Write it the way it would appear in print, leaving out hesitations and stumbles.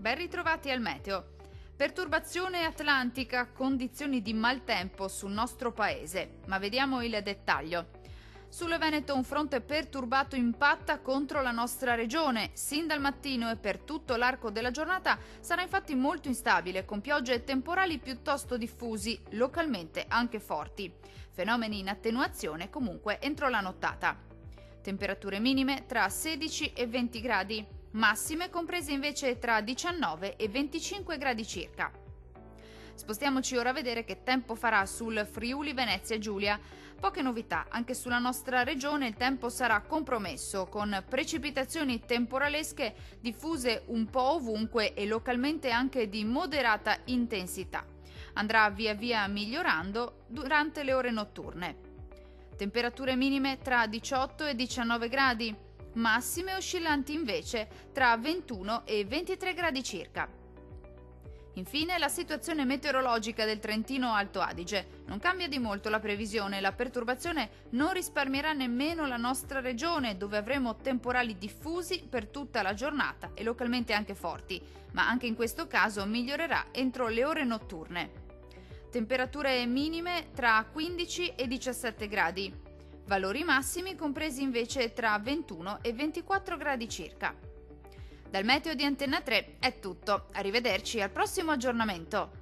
ben ritrovati al meteo. Perturbazione atlantica, condizioni di maltempo sul nostro paese, ma vediamo il dettaglio. Sul Veneto un fronte perturbato impatta contro la nostra regione. Sin dal mattino e per tutto l'arco della giornata sarà infatti molto instabile, con piogge e temporali piuttosto diffusi, localmente anche forti. Fenomeni in attenuazione comunque entro la nottata. Temperature minime tra 16 e 20 gradi, massime comprese invece tra 19 e 25 gradi circa. Spostiamoci ora a vedere che tempo farà sul Friuli Venezia Giulia. Poche novità, anche sulla nostra regione il tempo sarà compromesso, con precipitazioni temporalesche diffuse un po' ovunque e localmente anche di moderata intensità. Andrà via via migliorando durante le ore notturne. Temperature minime tra 18 e 19 gradi, massime oscillanti invece tra 21 e 23 gradi circa. Infine, la situazione meteorologica del Trentino Alto Adige. Non cambia di molto la previsione, la perturbazione non risparmierà nemmeno la nostra regione, dove avremo temporali diffusi per tutta la giornata e localmente anche forti, ma anche in questo caso migliorerà entro le ore notturne. Temperature minime tra 15 e 17 gradi, valori massimi compresi invece tra 21 e 24 gradi circa. Dal meteo di Antenna 3 è tutto, arrivederci al prossimo aggiornamento.